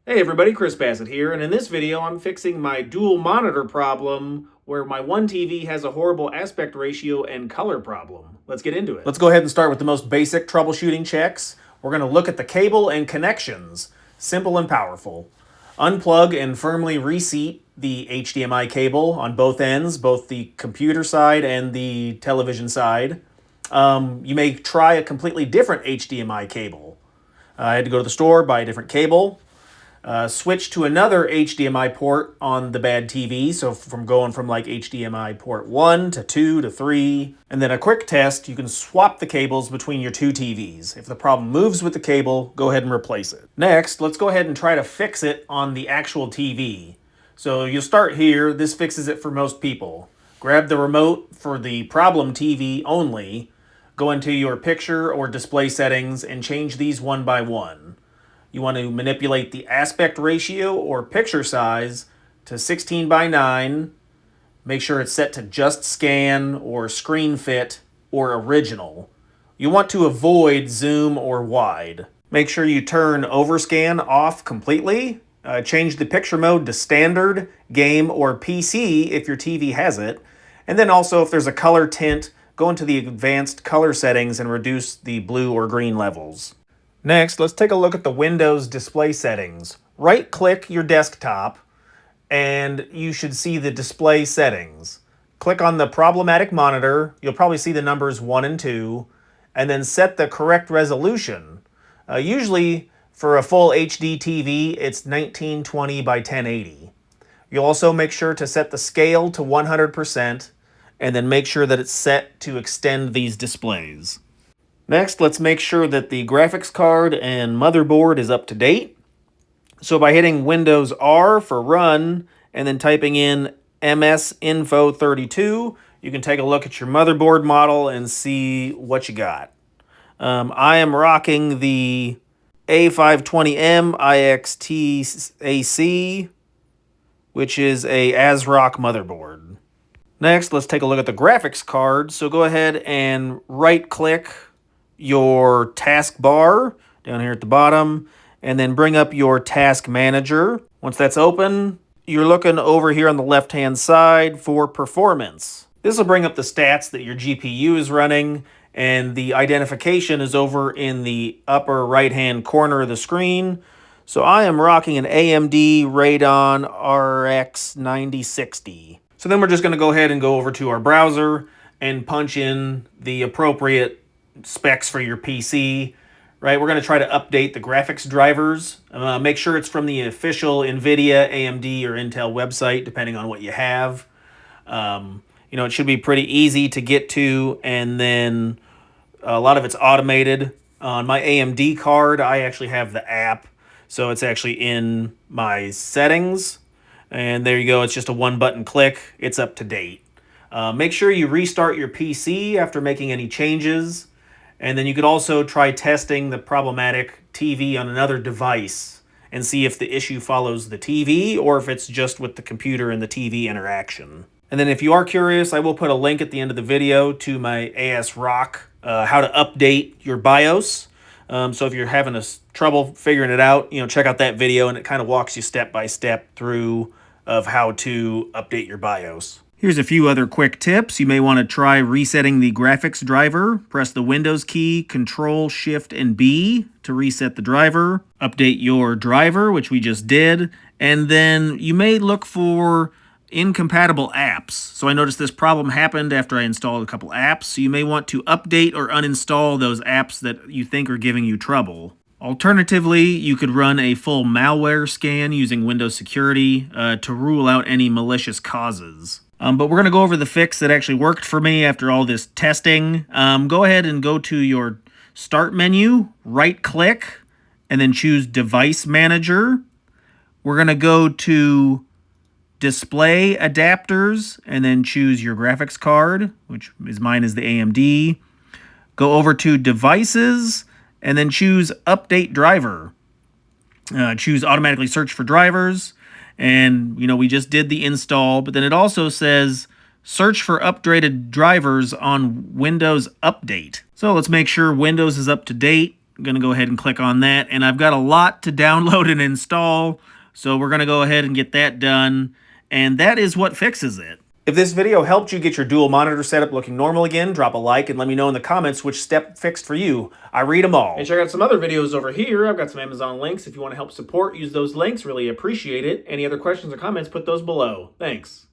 Hey everybody, Chris Bassett here, and in this video I'm fixing my dual monitor problem where my one TV has a horrible aspect ratio and color problem. Let's get into it. Let's go ahead and start with the most basic troubleshooting checks. We're going to look at the cable and connections. Simple and powerful. Unplug and firmly reseat the HDMI cable on both ends, both the computer side and the television side. You may try a completely different HDMI cable. I had to go to the store, buy a different cable. Switch to another HDMI port on the bad TV, so from going from like HDMI port 1 to 2 to 3. And then a quick test, you can swap the cables between your two TVs. If the problem moves with the cable, go ahead and replace it. Next, let's go ahead and try to fix it on the actual TV. So you'll start here. This fixes it for most people. Grab the remote for the problem TV only, go into your picture or display settings, and change these one by one. You want to manipulate the aspect ratio or picture size to 16 by 9. Make sure it's set to just scan or screen fit or original. You want to avoid zoom or wide. Make sure you turn overscan off completely. Change the picture mode to standard, game, or PC if your TV has it. And then also if there's a color tint, go into the advanced color settings and reduce the blue or green levels. Next, let's take a look at the Windows display settings. Right-click your desktop, and you should see the display settings. Click on the problematic monitor. You'll probably see the numbers 1 and 2, and then set the correct resolution. Usually, for a full HD TV, it's 1920 by 1080. You'll also make sure to set the scale to 100%, and then make sure that it's set to extend these displays. Next, let's make sure that the graphics card and motherboard is up to date. So by hitting Windows R for run and then typing in MSInfo32, you can take a look at your motherboard model and see what you got. I am rocking the A520M IXT-AC, which is a ASRock motherboard. Next, let's take a look at the graphics card. So go ahead and right-click your taskbar down here at the bottom, and then bring up your task manager. Once that's open, you're looking over here on the left-hand side for performance. This will bring up the stats that your GPU is running, and the identification is over in the upper right-hand corner of the screen. So I am rocking an AMD Radeon RX 9060. So then we're just going to go ahead and go over to our browser and punch in the appropriate specs for your PC, right? We're going to try to update the graphics drivers. Make sure it's from the official NVIDIA, AMD, or Intel website, depending on what you have. It should be pretty easy to get to, and then a lot of it's automated. On my AMD card, I actually have the app, so it's actually in my settings, and there you go. It's just a one-button click. It's up to date. Make sure you restart your PC after making any changes. And then you could also try testing the problematic TV on another device and see if the issue follows the TV or if it's just with the computer and the TV interaction. And then if you are curious, I will put a link at the end of the video to my ASRock, how to update your BIOS. So if you're having trouble figuring it out, check out that video, and it kind of walks you step by step through of how to update your BIOS. Here's a few other quick tips. You may want to try resetting the graphics driver. Press the Windows key, Control, Shift, and B to reset the driver. Update your driver, which we just did. And then you may look for incompatible apps. So I noticed this problem happened after I installed a couple apps. So you may want to update or uninstall those apps that you think are giving you trouble. Alternatively, you could run a full malware scan using Windows Security to rule out any malicious causes. But we're going to go over the fix that actually worked for me after all this testing. Go ahead and go to your Start menu, right-click, and then choose Device Manager. We're going to go to Display Adapters, and then choose your graphics card, which is mine is the AMD. Go over to Devices, and then choose Update Driver. Choose Automatically Search for Drivers. And, we just did the install, but then it also says search for updated drivers on Windows Update. So let's make sure Windows is up to date. I'm going to go ahead and click on that, and I've got a lot to download and install, so we're going to go ahead and get that done, and that is what fixes it. If this video helped you get your dual monitor setup looking normal again, drop a like and let me know in the comments which step fixed for you. I read them all. And check out some other videos over here. I've got some Amazon links. If you want to help support, use those links. Really appreciate it. Any other questions or comments, put those below. Thanks.